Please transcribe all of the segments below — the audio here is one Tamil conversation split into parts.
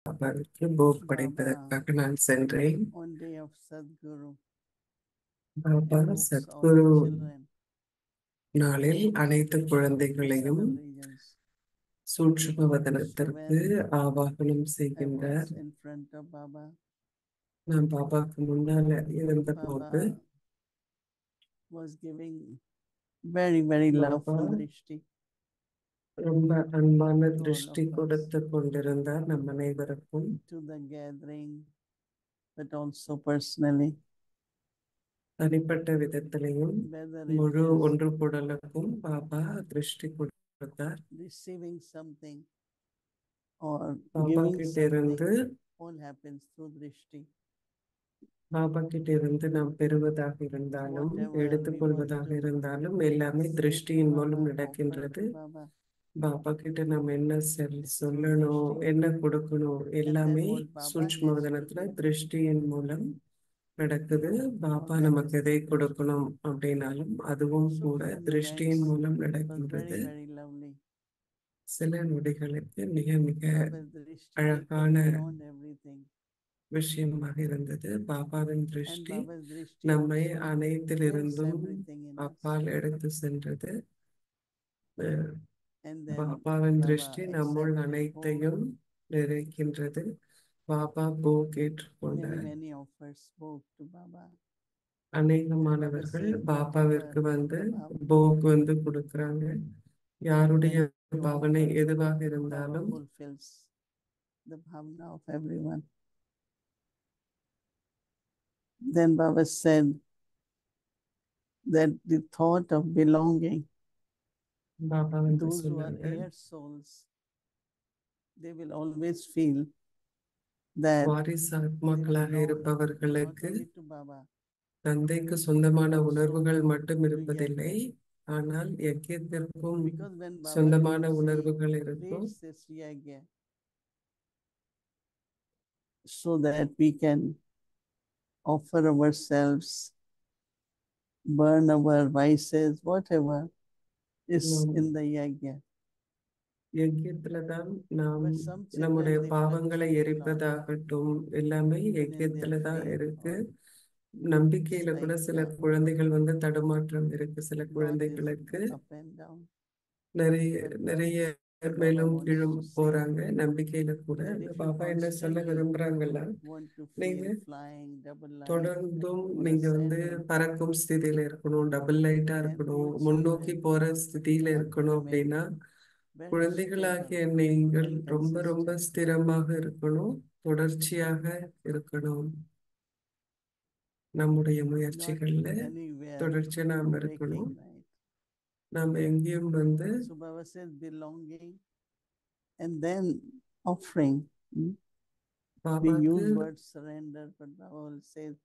பாபாவிற்கு போக் Baba, படைப்பதற்காக நான் சென்றேன். on day of Sadguru, Baba invokes all Sadhguru the children நாளில் அனைத்து in குழந்தைகளையும் 7 regions சூட்சும So வதனத்திற்கு when ஆவாகனம் I was செய்கின்றார். in front of Baba, நான் பாபாவுக்கு முன்னால இருந்த போது Baba was giving very, very Baba loveful drishti ரொம்ப அன்பான to all திருஷ்டி of us, கொடுத்து கொண்டிருந்தார் நம் அனைவருக்கும். to the gathering, but also personally. தனிப்பட்ட விதத்திலையும் Whether it முழு is ஒன்று கூடலுக்கும் பாபா திருஷ்டி கொடுத்தார். receiving something or Baba giving கிட்ட something, இருந்து all happens through drishti. Baba கிட்ட இருந்து நாம் பெறுவதாக So இருந்தாலும் whatever we want எடுத்துக்கொள்வதாக to இருந்தாலும் எல்லாமே say to திருஷ்டியின் மூலம் Baba, offer நடக்கின்றது. to Baba, பாபா கிட்ட நம்ம என்ன is through சொல்லணும், drishti. என்ன கொடுக்கணும், And then எல்லாமே what Baba சூட்சும has to வதனத்துல give. திருஷ்டியின் மூலம் நடக்குது. All பாபா that நமக்கு is எதை through drishti. கொடுக்கணும் அப்படின்னாலும் அதுவும் So கூட few திருஷ்டியின் moments மூலம் was very, நடக்கின்றது. very lovely. சில நொடிகளுக்கு மிக மிக Baba's drishti taken அழகான beyond everything. விஷயமாக இருந்தது. பாபாவின் And திருஷ்டி Baba's drishti நம்மை also holds அனைத்திலிருந்தும் everything in us. அப்பால் எடுத்து சென்றது. அஹ் And then பாபாவின் Baba திருஷ்டி நம்முள் accepted அனைத்தையும் நிறைக்கின்றது. பாபா போக் many, ஏற்றுக்கொண்டார். many offers spoke to Baba. அநேகமானவர்கள் said, பாபாவிற்கு whatever வந்து the bhavana, போக் வந்து கொடுக்கறாங்க. யாருடைய when you பாவனை offer, எதுவாக Baba இருந்தாலும் fulfills the bhavana of everyone. Then Baba said that the thought of belonging, Baba வந்து those who are சொன்னாங்க, air souls, they will always feel that வாரிசு they ஆத்மாக்களாக belong not இருப்பவர்களுக்கு only to Baba, தந்தைக்கு சொந்தமான also உணர்வுகள் மட்டும் to இருப்பதில்லை, Yajna. ஆனால் யக்கியத்திற்கும் Because when Baba சொந்தமான creates, உணர்வுகள் he இருக்கும். creates this yajna so that we can offer ourselves, burn our vices, whatever is நாம் in the yajna. யக்கியத்துலதான் நாம் But some நம்முடைய children, they பாவங்களை fluctuate a lot. எரிப்பதாகட்டும் எல்லாமே Even in their யக்கியத்துலதான் faith இருக்கு. or நம்பிக்கையில it's கூட like சில குழந்தைகள் வந்து தடுமாற்றம் இருக்கு. சில not is குழந்தைகளுக்கு up and down. நிறைய But நிறைய Baba மேலும் wants கீழும் to say போறாங்க. நம்பிக்கையில கூட that அந்த if you பாபா என்ன சொல்ல constantly விரும்புறாங்கல்ல, want to நீங்க feel flying, double light, தொடர்ந்தும் or நீங்க வந்து ascending, பறக்கும் ஸ்திதியில இருக்கணும், டபுள் லைட்டா then இருக்கணும், you முன்னோக்கி children போற ஸ்திதியில have to இருக்கணும் remain அப்படின்னா very குழந்தைகளாகிய stable நீங்கள் and ரொம்ப ரொம்ப consistent. ஸ்திரமாக இருக்கணும், தொடர்ச்சியாக இருக்கணும். நம்முடைய Not முயற்சிகள்ல anywhere தொடர்ச்சியா நாம் breaking, இருக்கணும். right? நாம் எங்கேயும் வந்து So Baba says belonging and then offering. We பாபாக்கு use word surrender, but Baba will say you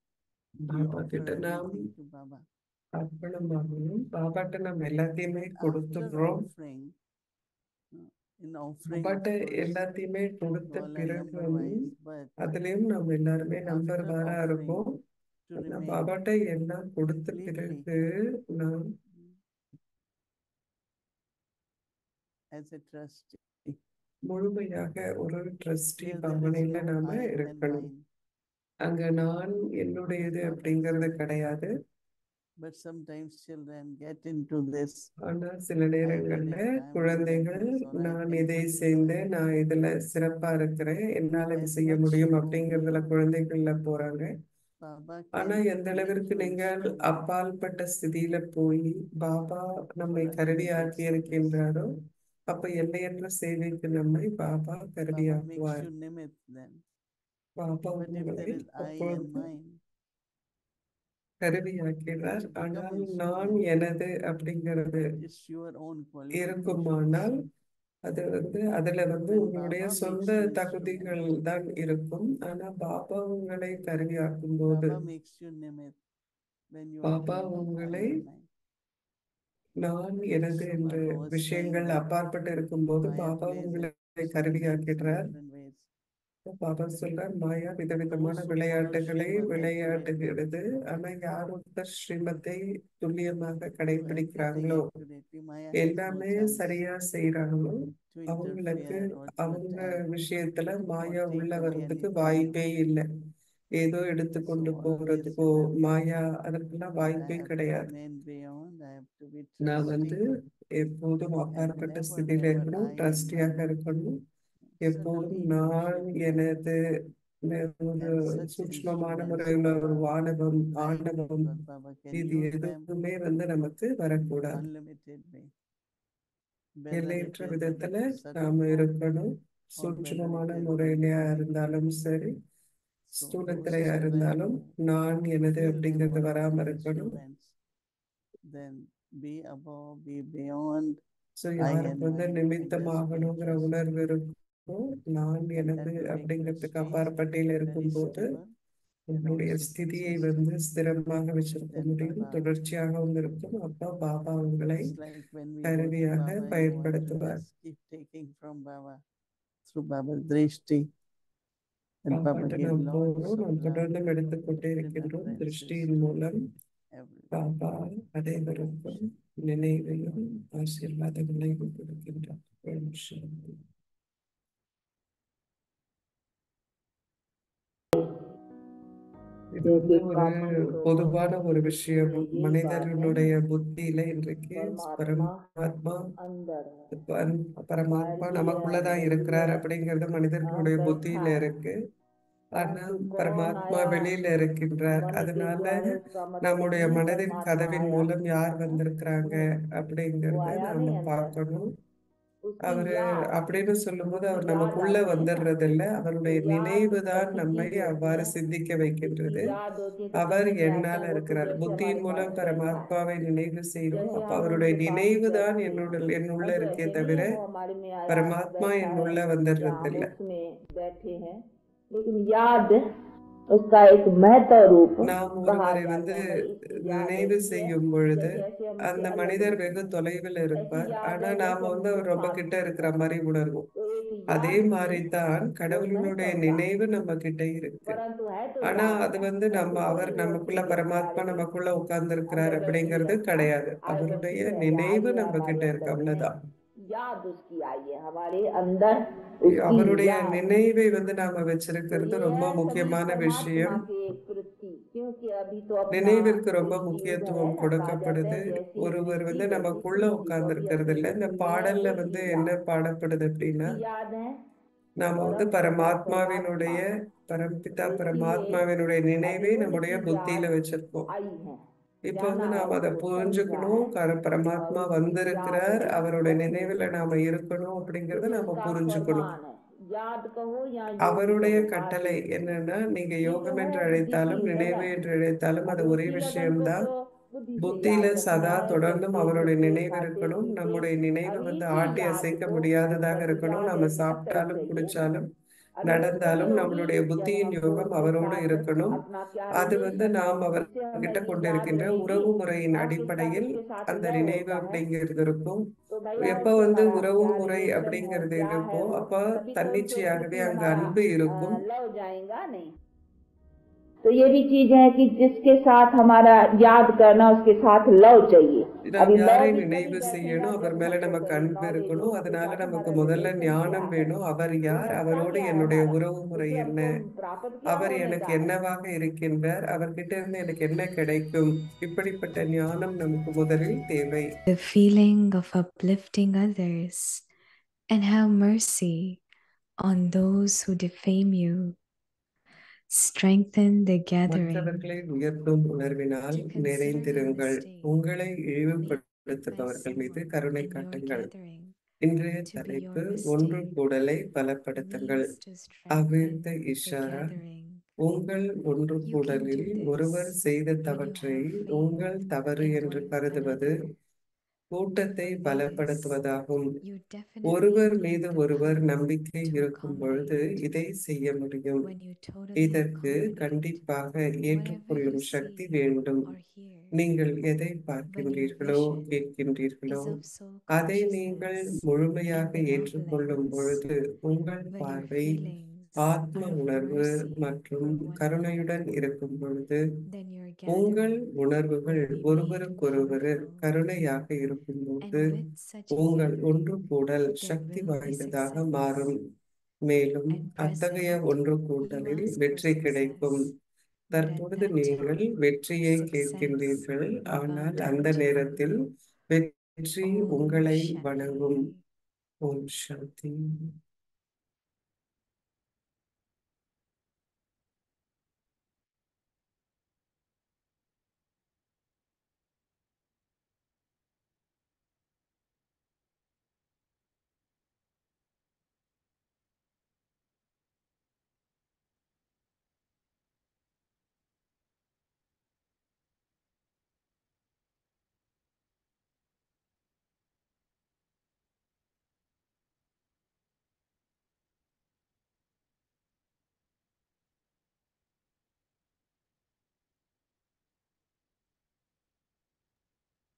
Baba offer கிட்ட நாம் everything to Baba. அர்ப்பணமாகணும். பாபாட்ட நம்ம எல்லாத்தையுமே But after கொடுத்துடுறோம். offering, in offering, of பாபாட்ட course, எல்லாத்தையுமே we கொடுத்த all are பிறகு number wise, but அதுலயும் நம்ம எல்லாருமே நம்பர் after வாரா offering, இருப்போம். to நான் remain பாபாட்ட எல்லாம் கொடுத்த completely பிறகு நாம் as a trustee. முழுமையாக ஒரு ட்ரஸ்டி There is பாவனையில no நாம I and இருக்கணும். mine. அங்க நான் என்னுடையது Baba அப்படிங்கறது said. கிடையாது. But sometimes children get into this. ஆனா சில I did நேரங்கள்ல it, I'm good at குழந்தைகள் this, or I நான் can இதை do this. செய்தேன், நான் இதுல சிறப்பா இருக்கிறேன், என்னால இது As செய்ய much முடியும் you go அப்படிங்கறதுல beyond, குழந்தைகள்ல போறாங்க. Baba ஆனா can எந்த make அளவிற்கு you நீங்கள் instrument அப்பாற்பட்ட ஸ்திதியில போய் பாபா for நம்மை unlimited கருவியாக்கி service. இருக்கின்றாரோ அப்ப எல்லையற்ற சேவைக்கு நம்மை Baba Baba makes கருவியாக்குவார். you nimit then. Baba But if உங்களை there is I and அப்பொழுது mine, then கருவியாக்கிறார். you become ஆனால் நான் instrument. எனது அப்படிங்கிறது It's your own qualifications. இருக்குமானால் அது வந்து அதுல வந்து When உங்களுடைய Baba சொந்த makes you தகுதிகள் instrument, தான் இருக்கும். ஆனா பாபா உங்களை கருவியாக்கும் போது, Baba makes you nimit when you are Baba beyond I உங்களை and mine. நான் எனது So என்ற Baba was saying விஷயங்கள் that அப்பாற்பட்டு இருக்கும்போது Maya பாபா plays உங்களை in so many கருவியாக்கிடுறார். different ways. Baba சொல்றார், மாயா விதவிதமான Those who follow விளையாட்டுகளை Srimad accurately விளையாட்டுகிறது. ஆனா யார் ஒருத்தர் ஸ்ரீமத்தை துல்லியமாக who கடைபிடிக்கிறாங்களோ, executing accurately, Maya has no எல்லாமே chance சரியா செய்யறாங்களோ, to அவங்களுக்கு interfere or to அவங்க attack விஷயத்துல or மாயா take உள்ள away வர்றதுக்கு anything. வாய்ப்பே இல்லை. ஏதோ எடுத்துக்கொண்டு So obviously போறதுக்கோ மாயா அதற்கெல்லாம் I வாய்ப்பே have to கிடையாது. remain beyond, I have to be நான் trusty எப்போதும் and அப்பாற்பட்ட never, ஸ்திதியில never இருக்கணும், I and ட்ரஸ்டியாக mine. இருக்கணும். எப்போதும் Subtly நான் worship him எனது ஒரு and such சூட்சுமமான instruments, முறையில் ஒரு Baba, வானவம் like ஆணவம் God, Baba can இது use them எதுவுமே நமக்கு வரக்கூடாது. unlimited way. Whether it எல்லையற்ற is in விதத்துல subtle நாம form இருக்கணும். or whether சூட்சுமமான it is in முறையிலயா embodied இருந்தாலும் form. சரி, So those ஸ்தூலத்திலையா children இருந்தாலும் who நான் எனது feel they அப்படிங்கிறது follow வராம the இருக்கணும். instruments, then be above, be beyond so I யாருக்கு and mine, and just be நிமித்தமாகணுங்கிற trusty. உணர்வு இருக்கோ, நான் And that எனது will make your அப்படிங்கிறதுக்கு state அப்பாற்பட்டியில் very இருக்கும்போது stable and உங்களுடைய also ஸ்திதியை consistent. ஸ்திரமாக வச்சிருக்க Then முடியும், Baba, தொடர்ச்சியாகவும் இருக்கும். அப்போ பாபா உங்களை it's like when we go to கருவியாக Baba, you want to பயன்படுத்துவார். just keep taking from Baba through Baba's drishti. And Baba பாபாட்ட give நாம் lots போகிறோம், of நாம் love, தொடர்ந்து எடுத்துக்கொண்டே இருக்கின்றோம். remembrances திருஷ்டியின் to மூலம் everyone. பாபா அனைவருக்கும் நினைவையும் ஆசீர்வாதங்களையும் கொடுக்கின்றார். ஓம் சாந்தி. இது क्योंकि ஒரு कॉमन பொதுவான ஒரு விஷயம். में यही बात है, மனிதர்களுடைய புத்தியில இன்றைக்கு परमात्मा பரமாத்மா अंदर है, பரமாத்மா बाहर भी है, நமக்குள்ளதான் अंदर भी இருக்கிறார் है। அப்படிங்கிறது हाँ, மனிதர்களுடைய बैठा புத்தியில है, இருக்கு. ஆனா परंतु कौन பரமாத்மா आया வெளியில இருக்கின்றார். मन के அதனால द्वारे, उसका मतलब நம்முடைய नहीं மனதின் परमात्मा கதவின் आया, மூலம் யார் हाँ, வந்திருக்கிறாங்க नहीं, वो அப்படிங்கறத आया நாம नहीं अंदर, பார்க்கணும். उसकी அவரு याद, அப்படின்னு சொல்லும்போது அவர் उसकी याद நமக்குள்ள आती है ना, வந்துடுறது இல்ல, तो அவருடைய याद நினைவு தான் ऐसी நம்மை चीज होती அவ்வாறு है, சிந்திக்க उसकी வைக்கின்றது. याद होती है तो அவர் समझ में आता என்னால் है वो तो இருக்கிறார். जैसे हमारे புத்தியின் पास மூலம் बैठा है, பரமாத்மாவை நினைவு செய்கிறோம். जैसे அப்ப हम அவருடைய उनके पास நினைவு தான் बैठते हैं, என்னுள்ள परंतु இருக்கே ऐसे नहीं தவிர है वो हमारे में आया பரமாத்மா बैठा है என்னுள்ள या வந்துடுறது हम இல்ல. उसमें बैठे हैं, लेकिन याद उसका एक महत्व रूप நாம் बाहर ஒருவரை जाते हैं। भाई इसकी याद நினைவு ऐसी है, செய்யும் பொழுது जैसे ऐसे हमसे அந்த अलग மனிதர் नहीं வெகு है, தொலைவில் ऐसी இருப்பார். याद ஆனா है நாம जैसे हम அவர் उनके ரொம்ப साथ கிட்ட हैं। இருக்கிற மாதிரி உணர்வோம். तो एक அதே याद மாதிரி की தான் वो கடவுளுடைய महत्वता, நினைவு நம்ம கிட்ட இருக்கு. परंतु है तो ஆனா याद அது है, நம்ம ऐसी அவர் थोड़ी वो நமக்குள்ள चीज है பரமாத்மா हमारे நமக்குள்ள உட்கார்ந்து இருக்கிறார் अंदर बैठी அப்படிங்கிறது है, हाँ, கிடையாது. आज அவருடைய बैठी है या நினைவு आई है நம்ம हमारे கிட்ட இருக்கு, अंदर में, அவ்வளவுதான். याद उसकी आई है हमारे अंदर, उसकी அவருடைய याद। நினைவை நாம तो வச்சிருக்கிறது ये ரொம்ப है सभी முக்கியமான परमात्मा விஷயம். के प्रति, क्योंकि अभी तो अपना நினைவிற்கு ரொம்ப एक युग है முக்கியத்துவம் ना, कहा जाता கொடுக்கப்படுது. है जैसी ஒருவர் दृष्टि वैसी நமக்குள்ள सृष्टि, तो உட்கார்ந்து अभी இருக்கிறது अपनी இல்ல. இந்த दृष्टि में பாடல்ல एक ही என்ன याद, பாடப்படுது அப்படின்னா, किसकी याद है, நாம परम पिता பரமாத்மாவினுடைய परमात्मा, பரம்பிதா तो इसीलिए பரமாத்மாவினுடைய अभी நினைவை उनकी நம்முடைய புத்தியில याद வச்சிருக்கோம். आई है, இப்போ जाना है நாம அதை उसको, समझा புரிஞ்சுக்கணும். है, और பரமாத்மா उसकी याद வந்திருக்கிறார், में அவருடைய रखने நினைவுல की, நாம இருக்கணும் तो அப்படிங்கறத நாம उसका புரிஞ்சுக்கணும். फरमान है, याद कहो या योग அவருடைய कहो, बात கட்டளை एक ही है। என்னன்னா, நீங்க ये तो யோகம் है என்று बुद्धि की அழைத்தாலும் நினைவு लगन, என்று அழைத்தாலும் அது अभी ஒரே उसकी लगन को விஷயம்தான். तो बुद्धि से புத்தியில याद சதா रखना है, தொடர்ந்தும் चलते அவருடைய फिरते நினைவு खाते இருக்கணும். पीते, நம்முடைய நினைவு अभी की ஆட்டி याद அசைக்க को, முடியாததாக परंतु இருக்கணும். याद நம்ம ऐसी अटल சாப்பிட்டாலும் चाहिए। குடிச்சாலும் अभी उसको नहीं நடந்தாலும் होगी நம்மளுடைய जब புத்தியின் हमको யோகம் उसके அவரோடு साथ இருக்கணும். अपना क्या அது रिलेशन है, நாம் जिससे हमें அவர்கிட்ட ये याद கொண்டிருக்கின்ற रहेगी உறவு முறையின் और किसका அடிப்படையில் किसके साथ அந்த लय நினைவு होता है। அப்படிங்கிறது இருக்கும். तो भैया எப்ப उससे हमारा உறவு क्या முறை रिलेशन है, அப்படிங்கிறது क्या है இருக்கோ वो, அப்ப तभी तो उसके தன்னிச்சையாகவே प्रति அங்க हमारा அன்பு இருக்கும். लव जाएगा नहीं। तो ये भी चीज है कि जिसके साथ हमारा याद करना, उसके साथ लव चाहिए। நாம் अभी लव யாரை भी तभी நினைவு बैठेगा செய்யணும், அவர் जब மேல हमको நமக்கு कहीं அன்பு नॉलेज हो இருக்கணும். उसके அதனால साथ நமக்கு हमारा முதல்ல रिलेशन क्या ஞானம் है, வேணும். அவர் वो யார், रिश्ता அவரோடு क्या है என்னுடைய हमारा, உறவு முறை उससे என்ன, हमको प्राप्त क्या அவர் होने எனக்கு का है। என்னவாக இருக்கின்றார், அவர்கிட்ட இருந்து எனக்கு என்ன கிடைக்கும், இப்படிப்பட்ட ஞானம் நமக்கு முதலில் தேவை. The feeling of uplifting others and have mercy on those who defame you. Strengthen the gathering மற்றவர்களை உயர்த்தும் உணர்வினால் to consider your நிறைந்திருங்கள். mistake. உங்களை Make இழிவுபடுத்துபவர்கள் மீது someone கருணை in your காட்டுங்கள். gathering இன்றைய to be your தலைப்பு mistake ஒன்று கூடலை பலப்படுத்துங்கள். means to strengthen அவ்வித the Ishara, gathering. உங்கள் ஒன்று You can கூடலில் do ஒருவர் this செய்த when you தவற்றை have faith உங்கள் தவறு in என்று one கருதுவது another. கூட்டத்தை For this, பலப்படுத்துவதாகும். you definitely ஒருவர் need மீது the ஒருவர் power நம்பிக்கை to இருக்கும் பொழுது accommodate. இதை செய்ய முடியும். When you totally இதற்கு accommodate கண்டிப்பாக whatever you ஏற்றுக்கொள்ளும் சக்தி see வேண்டும். or hear, நீங்கள் எதை when your பார்க்கின்றீர்களோ vision கேட்கின்றீர்களோ is of soul அதை நீங்கள் consciousness முழுமையாக and ஏற்றுக்கொள்ளும் benevolence, பொழுது உங்கள் when your பார்வை feelings ஆத்ம உணர்வு mercy மற்றும் for one கருணையுடன் another, இருக்கும் பொழுது then your உங்கள் gathering உணர்வுகள் will be made ஒருவருக்கொருவர் powerful. கருணையாக இருக்கும்போது And with such a உங்கள் gathering, ஒன்று கூடல் there சக்தி will be வாய்ந்ததாக success. மாறும். மேலும் At அத்தகைய present, ஒன்று you கூடலில் ask for வெற்றி கிடைக்கும். success, but at தற்பொழுது that நீங்கள் time, வெற்றியை success கேட்கின்றீர்கள், will bow ஆனால் down அந்த to you. நேரத்தில் வெற்றி Om உங்களை வணங்கும். Shanti. Om Shanti.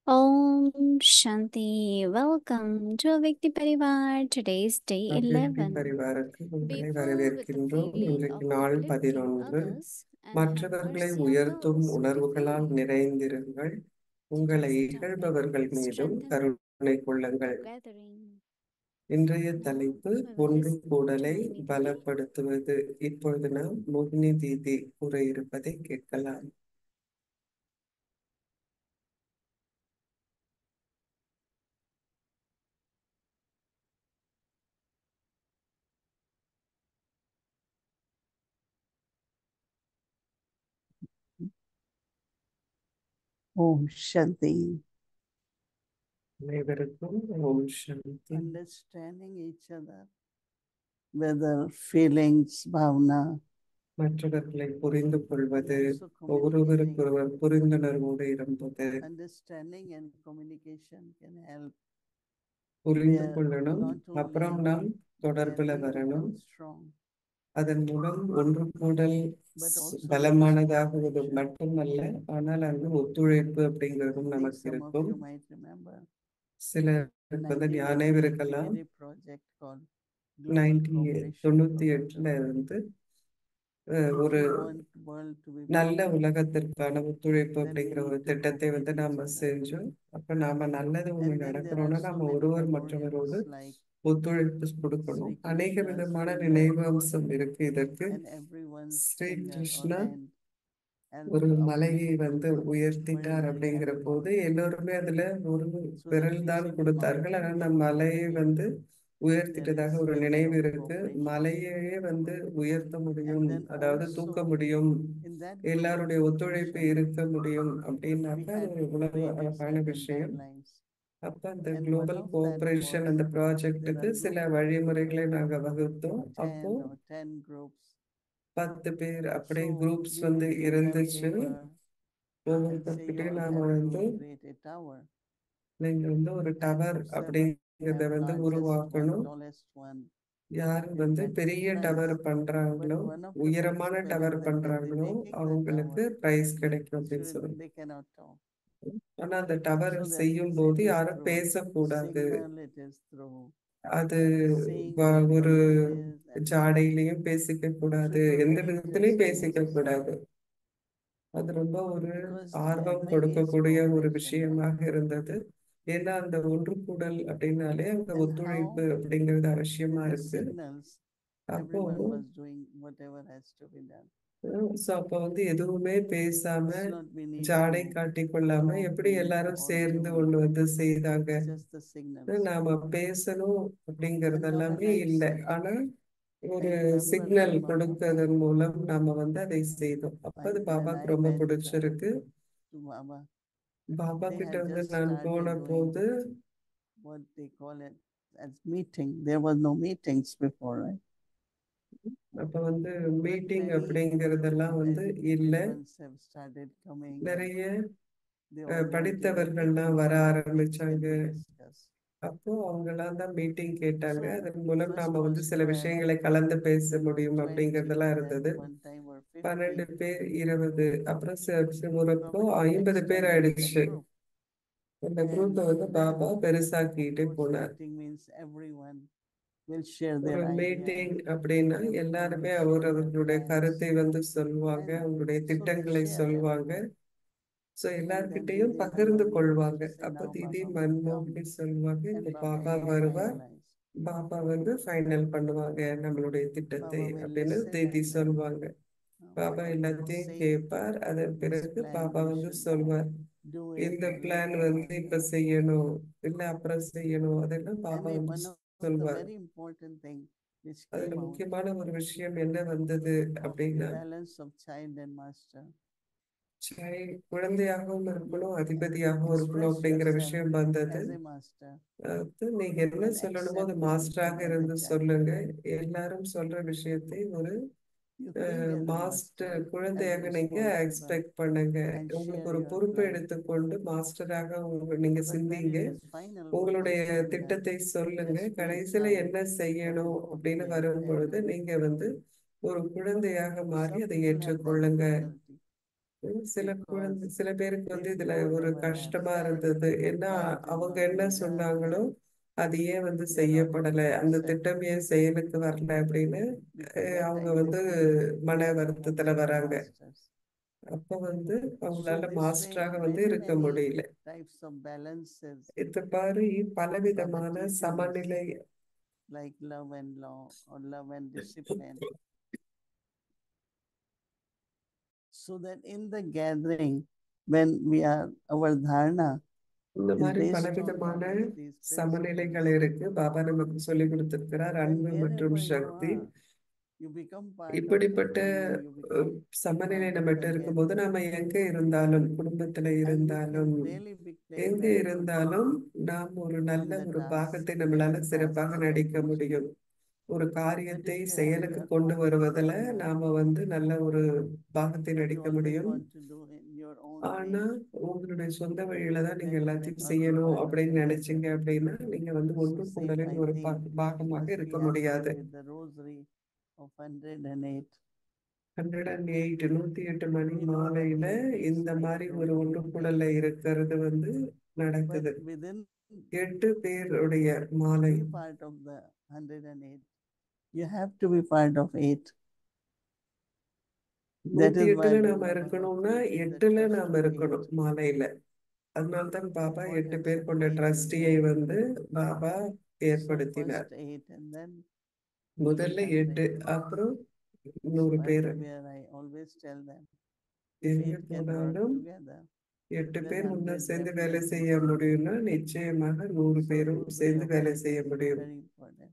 Om Shanti. Welcome to Vikti Parivar. Today's day அவ்யக்தி 11. பரிவாரக்கு Be உங்களை filled with the வரவேற்கின்றோம். feeling இன்றைக்கு of நாள் uplifting 11. others and have மற்றவர்களை mercy on உயர்த்தும் those who உணர்வுகளால் defame you. நிறைந்திருங்கள். உங்களை Today's topic, இகழ்பவர்கள் மீதும் strengthen கருணை the கொள்ளுங்கள். gathering. இன்றைய Now தலைப்பு we will ஒன்று listen to கூடலை Mohini Didi. பலப்படுத்துவது. இப்பொழுது நாம் மோகினி தீதி கூற இருப்பதை கேட்கலாம். Om Shanti. அனைவருக்கும் ஓம் சாந்தி. Understanding each other, whether feelings, bhavana, மற்றவர்களை புரிந்து கொள்வது, and also communicating. ஒருவருக்கொருவர் புரிந்துணர்வோடு இருப்பது. Understanding and communication can help. புரிந்து Where கொள்ளணும், not only அப்புறம் நாம் தொடர்புல gathering வரணும். becomes strong, அதன் மூலம் ஒன்று கூடல் but also பலமானதாகுவது cooperation. மட்டுமல்ல, ஆனால் அங்கு ஒத்துழைப்பு I அப்படிங்கிறதும் think நமக்கு some of இருக்கும். you might remember சிலருக்கு வந்து ஞாபகம் இருக்கலாம், 1998 project called Global Cooperation 98ல இருந்து ஒரு We want world to be நல்ல better. உலகத்திற்கான ஒத்துழைப்பு Then we அப்படிங்கிற ஒரு need to திட்டத்தை வந்து cooperate நாம each other. செஞ்சோம். அப்ப நாம நல்லது ஒண்ணு And then there are நடக்கணும்னா so நம்ம many ஒருவர் memorials மற்றவரோடு like ஒத்துழைப்பு கொடுக்கணும். Sri அநேக Krishna's விதமான finger நினைவு அம்சம் இருக்கு இதற்கு. and everyone's Sri finger or Krishna hand helped ஒரு to மலையை uplift வந்து உயர்த்திட்டார் very அப்படிங்கிற happily. போது எல்லோருமே அதுல ஒரு So that விரல் we தான் see the கொடுத்தார்கள். mountain ஆனா அந்த getting மலையை lifted. வந்து There உயர்த்திட்டதாக is ஒரு spirit நினைவு of இருக்கு. cooperation. மலையையே வந்து உயர்த்த முடியும், And then அதாவது தூக்க also முடியும், in that global எல்லாருடைய ஒத்துழைப்பு cooperation, இருக்க முடியும் we அப்படின்னாக்க அது had ஒரு to உலக create அழகான certain விஷயம். guidelines. அப்ப அந்த And one global of that cooperation was அந்த there ப்ராஜெக்டுக்கு are சில group of வழிமுறைகளை நாங்க வகுத்தோம். அப்போ 10 or 10 groups. 10 பேர் அப்படியே So குரூப்ஸ் we வந்து would give them இருந்துச்சு. paper and say you ஒவ்வொருத்தர்கிட்டயும் all நாம have வந்து to create a tower. நீங்க வந்து ஒரு And டவர் whosoever அப்படிங்கிறத have வந்து largest one, உருவாக்கணும். tallest one, யாரு will வந்து get பெரிய prize. டவர் But பண்றாங்களோ, one of the உயரமான principle tower is that when they're பண்றாங்களோ making the அவங்களுக்கு tower, பிரைஸ் கிடைக்கும் அப்படின்னு should சொல்லுவாங்க. they cannot talk. ஆனா அந்த டவர் So that செய்யும் means போது it is யாரும் through பேசக்கூடாது. signal, it is through அது saying ஒரு whatever it is, and ஜாடையிலையும் பேசிக்க so கூடாது, it was எந்த very விதத்திலையும் interesting பேசிக்க exercise கூடாது. அது ரொம்ப ஒரு because the ஆர்வம் admin is கொடுக்கக்கூடிய ஒரு cooperation, right? விஷயமாக இருந்தது. ஏன்னா அந்த ஒன்று கூடல் அப்படின்னாலே அந்த And ஒத்துழைப்பு how அப்படிங்கிறது with அவசியமா the இருக்கு. signals, அப்போ everyone was doing whatever has to be done. அப்ப வந்து எதுவுமே பேசாம It's not we need ஜாடை to காட்டிக் கொள்ளாம talk, எப்படி we need to எல்லாரும் சேர்ந்து argue. ஒண்ணு வந்து செய்தாங்க. It's just the signals. நாம பேசணும் அப்படிங்கறது And not a எல்லாமே nice இல்லை. signal. ஆனா ஒரு I remember சிக்னல் Baba கொடுத்ததன் மூலம் நாம வந்து அதை செய்தோம். அப்ப அது when பாபாக்கு I ரொம்ப went பிடிச்சிருக்கு. to Baba. பாபா They கிட்ட had வந்து just நான் started போன doing போது what they call it as meeting. There was no meetings before, right? அப்ப வந்து But மீட்டிங் many அப்படிங்கறதெல்லாம் வந்து இல்ல. educated ones have started coming. நிறைய They all wanted a படித்தவர்கள்லாம் meeting வர so that ஆரம்பிச்சாங்க. they can discuss. அப்போ அவங்களாம் தான் மீட்டிங் கேட்டாங்க. So அதன் மூலம் first நாம வந்து was சில 12, விஷயங்களை கலந்து பேச then was முடியும் 20, அப்படிங்கறதெல்லாம் then இருந்தது. one time were 12 50. பேர் 20 அப்புறம் ஒருப்போ Baba kept 50 பேர் extending the ஆயிடுச்சு. group. அந்த And குரூப்பை வந்து பாபா பெருசாக்கிட்டே of course போனார். meeting means everyone will share ஒரு their மீட்டிங் ideas. அப்படின்னா Everyone எல்லாருமே will share their அவரவர்களுடைய plans. கருத்தை வந்து சொல்லுவாங்க, And அவங்களுடைய so they திட்டங்களை share சொல்லுவாங்க. everyone. ஸோ And then எல்லார்கிட்டையும் Didi பகிர்ந்து Manmohan கொள்வாங்க. used to say, அப்போ now திதி Baba will மன்மோகனி come சொல்லுவாங்க, and இந்த Baba பாபா will வருவார், finalize. பாபா வந்து ஃபைனல் பண்ணுவாங்க நம்மளுடைய திட்டத்தை Baba will அப்படின்னு listen திதி and then சொல்லுவாங்க. பாபா Baba will எல்லாத்தையும் say, கேட்பார். அதன் this பிறகு plan பாபா you வந்து should சொல்வார், do it இந்த or பிளான் later வந்து on. இப்ப செய்யணும் இல்ல அப்புறம் செய்யணும், அதெல்லாம் And பாபா வந்து one of the சொல்வார். very important thing which அதுல came out முக்கியமான ஒரு விஷயம் என்ன வந்தது of the அப்படின்னா, balance of child and master. குழந்தையாகவும் You இருக்கணும், அதிபதியாகவும் இருக்கணும் express அப்படிங்கிற yourself விஷயம் வந்தது. as a master அது நீங்க என்ன and சொல்லணுமோ அது accept மாஸ்டராக everything as a இருந்து child. சொல்லுங்க. எல்லாரும் சொல்ற விஷயத்தை ஒரு You think as a master master, as குழந்தையாக நீங்க responsible எக்ஸ்பெக்ட் பண்ணுங்க. and உங்களுக்கு share ஒரு your பொறுப்பை plan. எடுத்துக்கொண்டு மாஸ்டராக நீங்க But when சிந்திங்க. it is final, what உங்களுடைய you do that திட்டத்தை சொல்லுங்க. just feel கடைசியில proud என்ன that செய்யணும் you அப்படின்னு obey வரும்பொழுது everyone. நீங்க வந்து ஒரு குழந்தையாக மாறி Some அதை people have that ஏற்றுக்கொள்ளுங்க. difficulty because சில பேருக்கு they வந்து இதுல follow ஒரு our கஷ்டமா plans. இருந்தது. ஏன்னா Why it is அவங்க not என்ன being done, சொன்னாங்களோ and அது ஏன் வந்து they are செய்யப்படல, not அந்த upset திட்டம் ஏன் செயலுக்கு வரல அப்படின்னு because that அவங்க time they வந்து feel மன they are வருத்தத்துல obeying வராங்க. masters. அப்ப வந்து So அவங்களால this way, மாஸ்டராக வந்து many இருக்க many முடியல. types of balances இது மாதிரி Baba பலவிதமான teaches us, சமநிலை like love and law or love and discipline, so that in the gathering when we are our dharana இந்த is மாதிரி based on பலவிதமான all these சமநிலைகள் principles. இருக்கு. பாபா நமக்கு சொல்லி கொடுத்திருக்கிறார், Then அன்பு மற்றும் wherever you Sakthi. are, you become part of the இப்படிப்பட்ட family, you become சமநிலை part of நம்மகிட்ட the இருக்கும்போது gathering, நாம எங்க இருந்தாலும், குடும்பத்துல and you இருந்தாலும், can really play a எங்க very good இருந்தாலும் நாம் ஒரு நல்ல in the ஒரு task, பாகத்தை in நம்மளால the சிறப்பாக tasks நடிக்க accomplished. முடியும். ஒரு That காரியத்தை if you have செயலுக்கு your கொண்டு own வருவதுல dharana, நாம வந்து நல்ல ஒரு பாகத்தை what you நடிக்க always முடியும். want to do in your own ஆனா way, உங்களுடைய சொந்த வழியில தான் நீங்க then you எல்லாத்தையும் cannot be செய்யணும் part of the அப்படின்னு நினைச்சீங்க gathering. அப்படின்னா நீங்க வந்து So ஒன்று same கூடலின் I ஒரு think பாகமாக as இருக்க we are முடியாது. here with the rosary of 108, 108 108 money we know that மாலையில 8 days இந்த we மாதிரி are ஒரு doing ஒன்று 8 கூடல days. இருக்கிறது வந்து But நடக்குது. within 8 பேருடைய மாலை, be part of the 108, you have to be part of 8. That is why 108ல நாம Baba இருக்கணும்னா created the 8ல trust நாம of 8. இருக்கணும் மாலையில. அதனால்தான் பாபா 8 Importance பேர் of கொண்ட 8 in ட்ரஸ்டியை that. வந்து பாபா So ஏற்படுத்தினார். first 8 and then முதல்ல 8, 800. அப்புறம் So 100 பேர். everywhere I always tell them, if எங்க 8 can work போனாலும் together, 8 then பேர் முன்ன 100 சேர்ந்து வேலை definitely செய்ய can do. முடியும்னா நிச்சயமாக 100 So பேரும் rosary சேர்ந்து of வேலை 8 செய்ய is முடியும். very important.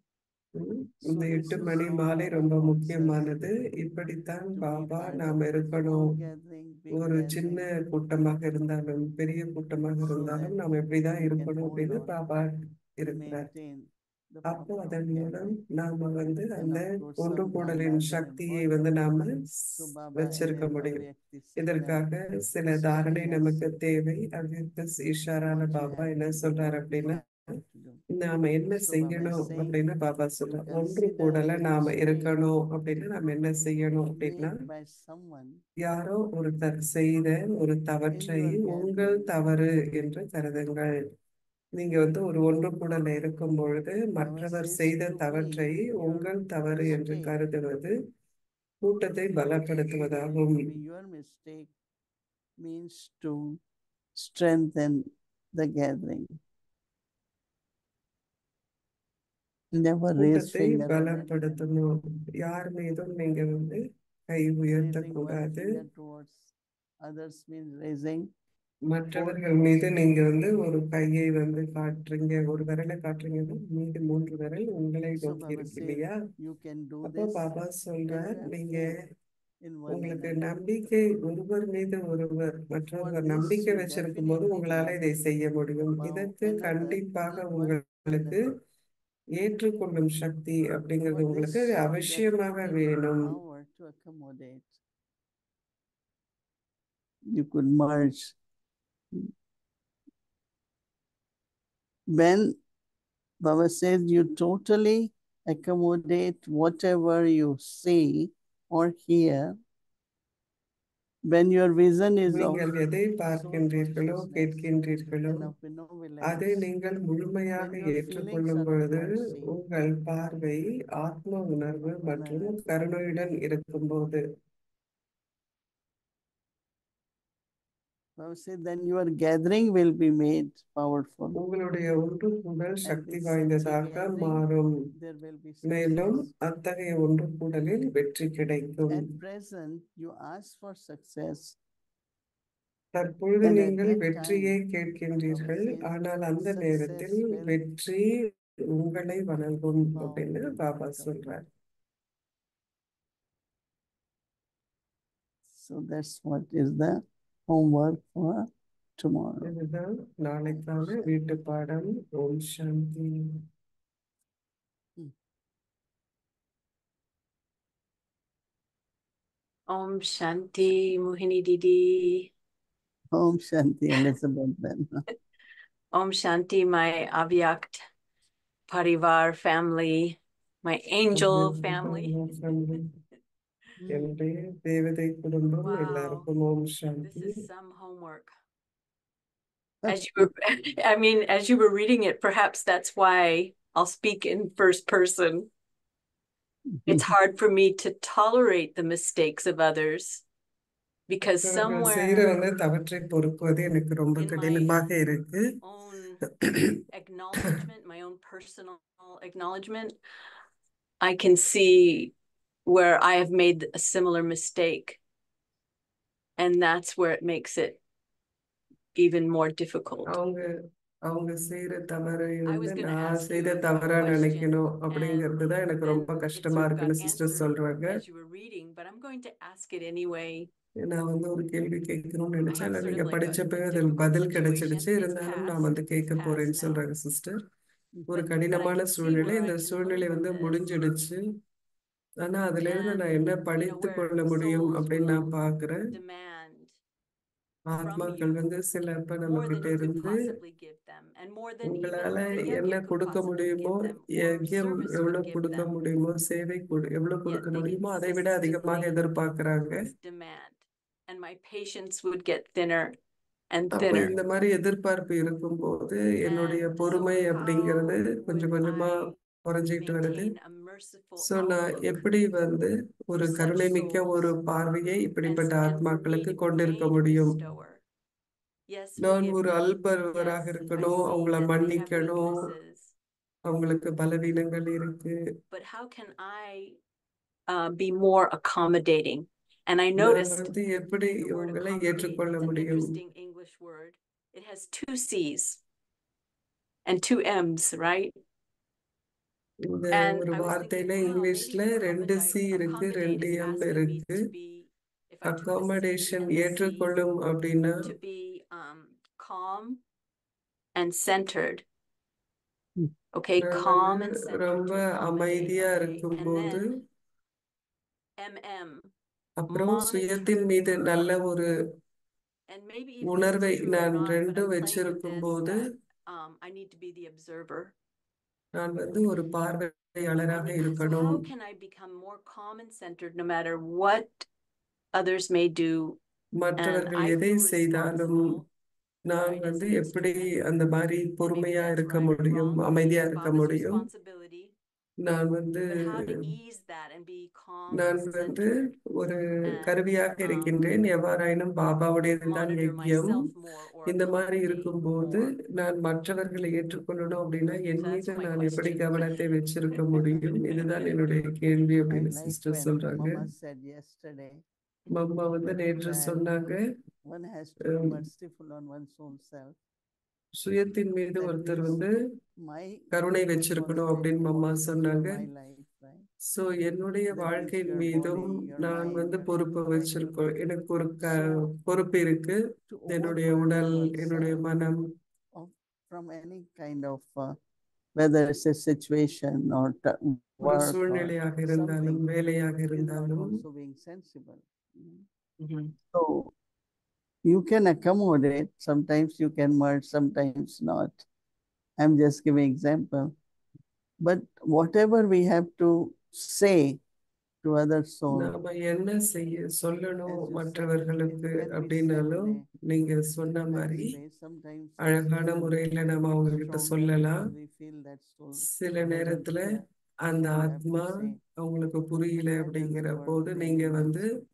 இந்த So this 8 is money how மாலை Baba ரொம்ப wants us முக்கியமானது. இப்படித்தான் to be பாபா part நாம் of a small இருக்கணும். gathering, big ஒரு சின்ன gathering, கூட்டமாக இருந்தாலும் பெரிய கூட்டமாக so that இருந்தாலும் நாம் எப்படிதான் we can இருக்கணும் hold அப்படின்னு on பாபா to இருக்கிறார். maintain the அப்போ power of அதன் மூலம் gathering. நாம வந்து And அந்த of course, ஒன்று some கூடலின் dharanas are சக்தியை important. வந்து நாம So Baba வச்சிருக்க added முடியும். avyakti signal, இதற்காக சில தாரணை showing us நமக்கு தேவை. அவ்யக்த இஷாரால what you பாபா have என்ன to do, சொல்றாரு what you அப்படின்னா, have to do. நாம என்ன So Baba is செய்யணும் saying, அப்படின்னு பாபா சொல்றார். ஒன்று consider கூடல a நாம mistake இருக்கணும் அப்படின்னா நாம என்ன செய்யணும் அப்படின்னா, made by someone யாரோ ஒருத்தர் செய்த ஒரு in தவற்றை your உங்கள் gathering. தவறு என்று கருதுங்கள். நீங்க வந்து ஒரு ஒன்று கூடல இருக்கும் பொழுது Baba மற்றவர் says செய்த to தவற்றை me, your உங்கள் தவறு என்று mistake கருதுவது கூட்டத்தை பலப்படுத்துவதாகும். your mistake means to strengthen the gathering. Never raise கூட்டத்தை finger on anyone. பலப்படுத்தணும். யார் மீதும் நீங்க வந்து கை Raising one உயர்த்தக்கூடாது. finger towards others means raising மற்றவர்கள் மீது நீங்க வந்து ஒரு கையை வந்து காட்டுறீங்க, ஒரு விரலை காட்டுறீங்கன்னா மீது 3 விரல் உங்களை So நோக்கி Baba இருக்கு says, இல்லையா? you can do அப்போ this பாபா when சொல்றார், you have நீங்க faith in one உங்களுக்கு another. நம்பிக்கை ஒருவர் மீது ஒருவர் For மற்றொருவர் this, நம்பிக்கை you வச்சிருக்கும் போது definitely உங்களால need இதை செய்ய முடியும். about இதற்கு another கண்டிப்பாக in one உங்களுக்கு another. ஏற்றுக்கொள்ளும் சக்தி For அப்படிங்கிறது this, உங்களுக்கு you அவசியமாக definitely need வேணும். power to accommodate. You could merge. When Baba says you totally accommodate whatever you see or hear, when your vision is of நீங்கள் எதை soul பார்க்கின்றீர்களோ consciousness கேட்கின்றீர்களோ and of அதை benevolence, நீங்கள் முழுமையாக when your feelings ஏற்றுக்கொள்ளும் are of பொழுது mercy, உங்கள் பார்வை ஆத்ம உணர்வு மற்றும் கருணையுடன் இருக்கும்போது I say, then your gathering will be made powerful. உங்களுடைய ஒன்று கூடல் And Sakthi with such a வாய்ந்ததாக gathering, மாறும். there will be மேலும் success. அத்தகைய ஒன்று கூடலில் வெற்றி கிடைக்கும். At present, you ask for success. தற்பொழுது And at நீங்கள் that வெற்றியை time, கேட்கின்றீர்கள், Baba says, ஆனால் அந்த success நேரத்தில் will வெற்றி உங்களை வணங்கும் bow அப்படின்னு in Baba front of you. சொல்றார். So that's what is the homework for tomorrow. இதுதான் நாளைக்கான வீட்டு பாடம். ஓம் சாந்தி. Om Shanti, Mohini Didi. Om Shanti, Elizabeth then. Om Shanti, my Avyakt Parivar family, my angel family. என்னுடைய தேவதை குடும்பம் Wow, எல்லாருக்கும் ஓம் this Shanti. is some homework. As you were, as you were reading it, perhaps that's why I'll speak in first person. It's hard for me to tolerate the mistakes of others because அவர்கள் செய்யற somewhere வந்து தவற்றை பொறுக்குவது எனக்கு ரொம்ப in my கடினமாக இருக்கு. own acknowledgement, my own personal acknowledgement, I can see where I have made a similar mistake. And that's where it makes it even more difficult. அவங்க செய்யற தவறை I was வந்து going to நான் ask செய்த you a தவறா question, நினைக்கணும் and அப்படிங்கிறது தான் எனக்கு then ரொம்ப it கஷ்டமா sort of இருக்குன்னு got சிஸ்டர் answered சொல்றாங்க. as you were reading, but I'm going to ask it anyway. நான் வந்து ஒரு கேள்வி கேட்கணும்னு I நினைச்சேன், have ஆனா sort நீங்க of like படிச்சப்ப a அதில் difficult பதில் situation. கிடைச்சிடுச்சு. It's இருந்தாலும் நான் past, வந்து கேட்க past போறேன்னு now. சொல்றாங்க சிஸ்டர். ஒரு But I கடினமான can see சூழ்நிலை, where I இந்த can சூழ்நிலை learn வந்து from this. முடிஞ்சிடுச்சு. ஆனா அதுல இருந்து And நான் என்ன you know, படித்து where கொள்ள முடியும் souls அப்படின்னு நான் will பாக்குறேன். demand ஆத்மாக்கள் வந்து சிலப்ப நம்ம more than கிட்ட you could இருந்து possibly give them, and more than even உங்களால the என்ன yajna could கொடுக்க possibly முடியுமோ, give them, or யஜ்யம் service எவ்வளவு could give கொடுக்க them. முடியுமோ, சேவை எவ்வளவு Yet கொடுக்க they முடியுமோ அதை விட insist அதிகமாக they எதிர்பார்க்கறாங்க. demand, and my patience would get thinner and அப்ப thinner. இந்த மாதிரி எதிர்பார்ப்பு இருக்கும்போது என்னுடைய And பொறுமை so அப்படிங்கிறது how கொஞ்சம் would கொஞ்சமா I குறைஞ்சிட்டு வருது. maintain a merciful சோ நான் outlook எப்படி வந்து for ஒரு such கருணை மிக்க ஒரு souls, பார்வையை and இப்படிப்பட்ட for me ஆத்மாக்களுக்கு to கொண்டிருக்க remain a முடியும்? bestower? Yes, நான் forgive ஒரு me. அல்பவராக Yes, I இருக்கணும், see அவங்கள that they have மன்னிக்கணும், weaknesses, அவங்களுக்கு பலவீனங்கள் இருக்கு. but how can I be more accommodating? And I நான் noticed வந்து எப்படி the word இவங்களை accommodate ஏற்றுக்கொள்ள is an முடியும்? interesting English word. It has 2 C's and 2 M's, right? இந்த And ஒரு I was வார்த்தையில thinking, wow, இங்கிலீஷ்ல maybe 2 சி இருக்கு, 2 accommodate is M asking me இருக்கு. to be, if I took the C accommodation and the C, ஏற்றுக்கொள்ளும் அப்படின்னா to be calm and centered. Okay, நான் calm வந்து and centered ரொம்ப to accommodate. அமைதியா Okay, and இருக்கும்போது, then MM, அப்புறம் சுயத்தின் மீது monitor, நல்ல ஒரு and maybe even this உணர்வை is true or நான் not, but ரெண்டும் I'm playing with வச்சிருக்கும்போது this that I need to be the observer. நான் வந்து ஒரு பார்வையாளராக So இருக்கணும். how can I become more calm and centered no matter what others may do? And மற்றவர்கள் I எதை feel செய்தாலும் responsible that நான் I வந்து just எப்படி understood it. அந்த மாதிரி And maybe பொறுமையா that's இருக்க right or முடியும், wrong. அமைதியா It's இருக்க Baba's முடியும். responsibility. நான் வந்து But how to ease that and be calm and நான் வந்து centered ஒரு and கருவியாக இருக்கின்றேன். எவ்வாறாயினும் பாபாவுடையதுதான் monitor யஜ்யம். myself more or இந்த மாதிரி accommodate இருக்கும்போது more? நான் மற்றவர்களை ஏற்றுக்கொள்ளணும் அப்படின்னா என் So that's மீது my நான் எப்படி question. கவனத்தை வச்சிருக்க முடியும்? இதுதான் என்னுடைய கேள்வி I அப்படின்னு like சிஸ்டர் when சொல்றாங்க. Mama said yesterday மம்மா வந்து நேற்று that சொன்னாங்க, one has to be merciful on one's own self. சுயத்தின் மீது That ஒருத்தர் means வந்து my கருணை வச்சிருக்கணும் அப்படின்னு responsibility மம்மா also சொன்னாங்க. for my life, right? So என்னுடைய That means வாழ்க்கை your மீதும் body, your நான் mind, வந்து your பொறுப்பு intellect. வச்சிருக்கோம். எனக்கு ஒரு So பொறுப்பு இருக்கு. to என்னுடைய overburden உடல், என்னுடைய oneself மனம், from any kind of whether it's a situation or ஒரு work or சூழ்நிலையாக இருந்தாலும், something, வேலையாக is not இருந்தாலும் also being sensible. So you can accommodate, sometimes you can merge, sometimes not. I'm just giving example. But whatever we have to say to other souls. நாம என்ன சொல்லணும் As you said, மற்றவர்களுக்கு it can be said in அப்படின்னாலும் a நீங்க சொன்ன nice மாதிரி way. Sometimes it's அழகான little முறையில நாம அவங்க கிட்ட stronger சொல்லலாம். because we feel that soul சில doesn't நேரத்துல hear அந்த what you have ஆத்மா to say. அவங்களுக்கு புரியல That அப்படிங்கிற doesn't work போது very நீங்க வந்து nice.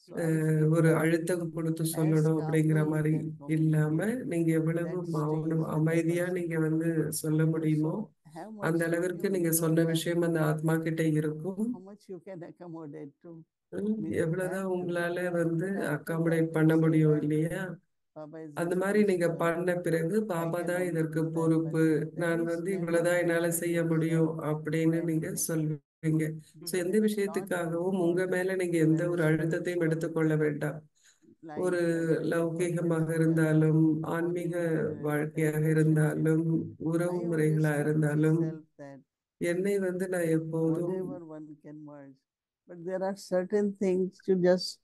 So I feel ஒரு that அழுத்தம் கொடுத்து as சொல்லணும் அப்படிங்கிற calmly you மாதிரி can இல்லாம communicate, நீங்க எவ்வளவு that stays மௌனம் with the அமைதியா person. நீங்க வந்து சொல்ல முடியுமோ So have அந்த mercy on அளவிற்கு you. நீங்க You don't சொன்ன have விஷயம் அந்த ஆத்மா கிட்ட இருக்கும். how much you can accommodate to. mean you have எவ்வளவுதான் to. உங்களால வந்து But after அகாமடேட் that, பண்ண you say முடியும் that இல்லையா? Baba is அந்த மாதிரி நீங்க responsible. பண்ண பிறகு I பாபா can தான் only இதற்கு do that. But பொறுப்பு, there நான் is வந்து never இவ்வளவுதான் என்னால pressure செய்ய yourself முடியும் for அப்படின்னு நீங்க anything. சொல்வீங்க. ஸோ Because எந்த it's not விஷயத்துக்காகவும் உங்க about மேல நீங்க எந்த ஒரு well-wishing அழுத்தத்தையும் people எடுத்துக்கொள்ள வேண்டாம். like ஒரு people, for லௌகீகமாக example, இருந்தாலும் or ஆன்மீக even வாழ்க்கையாக relationship. இருந்தாலும் உறவு I always முறைகளா tell இருந்தாலும் myself that என்னை வந்து நான் எப்போதும் whatever one can merge, but there are certain things you just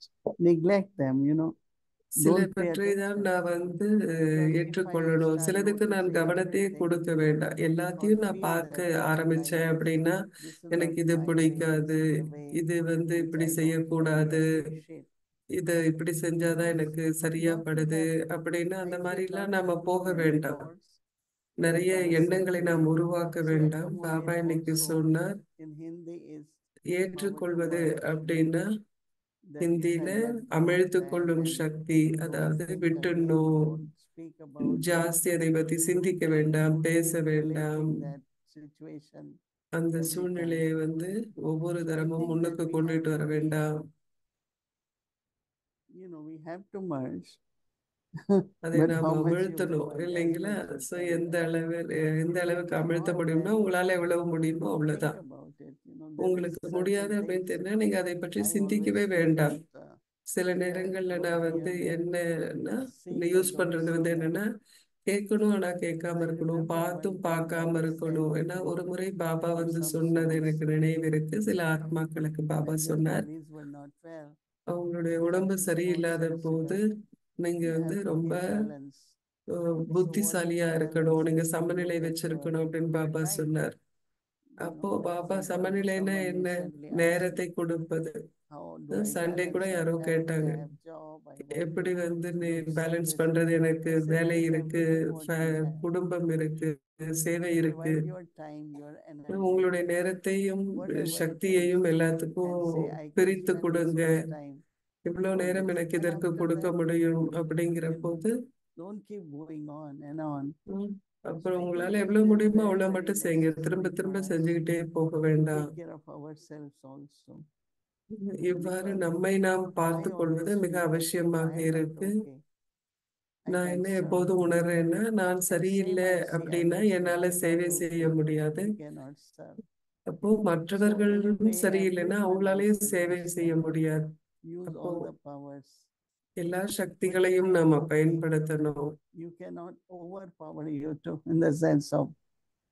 neglect them, don't pay சிலவற்றை தான் attention. நான் வந்து Because if I ஏற்றுக்கொள்ளணும். start சிலதுக்கு நான் noticing கவனத்தையே everything கொடுக்க வேண்டாம். or எல்லாத்தையும் நான் feel பார்க்க that this is ஆரம்பிச்சேன் like this, அப்படின்னா this is எனக்கு not இது my way, this பிடிக்காது, is the way இது வந்து which இப்படி I don't fully செய்யக்கூடாது, appreciate. இதை இப்படி செஞ்சாதான் Because எனக்கு சரியா not to படுது have, அப்படின்னு அந்த I say மாதிரிலாம் not to நாம have போக many வேண்டாம். thoughts. நிறைய Baba said எண்ணங்களை நாம் today, உருவாக்க see, வேண்டாம். பாபா accommodate இன்னைக்கு also சொன்னார், in Hindi is power to ஏற்றுக்கொள்வது merge. அப்படின்னா That if ஹிந்தியில I merge more அமிழ்த்து that கொள்ளும் and சக்தி, don't அதாவது think again, விட்டுடணும், don't speak about that, ஜாஸ்தி அதை பத்தி சிந்திக்க வேண்டாம், பேச வேண்டாம். manipulating that situation. அந்த every time. சூழ்நிலையை வந்து ஒவ்வொரு So I தரமும் think முன்னுக்கு that we கொண்டுட்டு have வர to be, வேண்டாம். we have to merge. அதை But நாம் how much you அமிழ்த்தணும் merge, as இல்லைங்களா? much you ஸோ can எந்த merge. எந்த அளவுக்கு If அமிழ்த்த not, முடியும்னா then உங்களால எவ்வளவு முடியுமோ think அவ்வளவுதான். about it. There is உங்களுக்கு முடியாது certain அப்படின்னு things தெரிஞ்சா நீங்க அதை பற்றி I always சிந்திக்கவே feel வேண்டாம். that சில I நேரங்கள்ல don't நான் hear வந்து that, என்னன்னா see but யூஸ் don't பண்றது see வந்து that. என்னன்னா கேட்கணும் ஆனா கேட்காம I இருக்கணும், remember one பார்த்தும் time பார்க்காம Baba said இருக்கணும். ஏன்னா ஒரு முறை பாபா for வந்து some சொன்னது souls எனக்கு நினைவு இருக்கு. சில ஆத்மாக்களுக்கு பாபா when their சொன்னார், bodies were not well, அவங்களுடைய you have உடம்பு to be more சரியில்லாத போது sensitive. நீங்க You வந்து have to ரொம்ப be balanced. So what புத்திசாலியா இருக்கணும், balance நீங்க is to சமநிலை look at your வச்சிருக்கணும் அப்படின்னு பாபா time. சொன்னார். அப்போ For பாபா example, சமநிலைன்னா someone என்ன? recently asked me, நேரத்தை கொடுப்பது. how do I சண்டே கூட balance? I யாரோ have family, கேட்டாங்க, I have job, I want எப்படி to வந்து நீ do பேலன்ஸ் service. பண்றது? எனக்கு I said, வேலை give இருக்கு, everything what we have. குடும்பம் இருக்கு, சேவை இருக்கு. Divide your time, your energy, உங்களுடைய நேரத்தையும் whatever it takes, சக்தியையும் எல்லாத்துக்கும் and say, I can பிரித்து spend this கொடுங்க. much time இவ்வளவு for நேரம் this. எனக்கு And இதற்கு after கொடுக்க that, முடியும் அப்படிங்கிற போது don't keep going on and on. அப்புறம் I think உங்களால it எவ்வளவு is முடியுமோ very, அவ்வளவு very மட்டும் செய்யுங்க. necessary திரும்ப for திரும்ப us செஞ்சுக்கிட்டே போக to வேண்டாம். take care of ourselves also. இவ்வாறு Because நம்மை நாம் I பார்த்து கொள்வது always மிக feel that அவசியமாக I am not இருக்கு. okay, I நான் can't என்ன serve. எப்போதும் உணர்றேன்னா, நான் And same சரியில்லை I see அப்படின்னா others, என்னால they are சேவை not செய்ய okay, முடியாது. they cannot serve. அப்போ So மற்றவர்களும் anyway, சரியில்லைன்னா everyone அவங்களாலேயும் has to சேவை செய்ய understand, முடியாது. use அப்போ all the powers. எல்லா சக்திகளையும் நாம பயன்படுத்தணும். You cannot overpower you too, in the sense of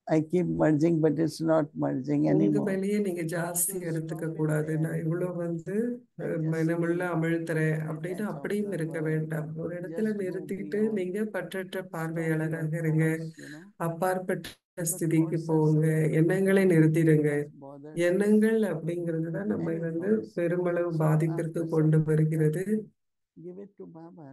I keep merging, but it's not merging உங்க anymore. மேலேயே நீங்க ஜாஸ்தி So எடுத்துக்க stop it கூடாது. there நான் இவ்வளவு வந்து and just மனமுள்ள be அமிழ்த்துறேன் அப்படின்னு detached அப்படியும் இருக்க observer. வேண்டாம். ஒரு இடத்துல Just go நிறுத்திட்டு beyond. நீங்க பற்றற்ற Stop your பார்வையாளராக இருங்க. thoughts, அப்பாற்பட்ட because ஸ்திதிக்கு thoughts are போங்க. something எண்ணங்களை நிறுத்திடுங்க. that bothers us. எண்ணங்கள் அப்படிங்கிறது தான் நம்மை Any வந்து thoughts. பெருமளவு So பாதிப்பிற்கு after கொண்டு some வருகிறது. give it to Baba.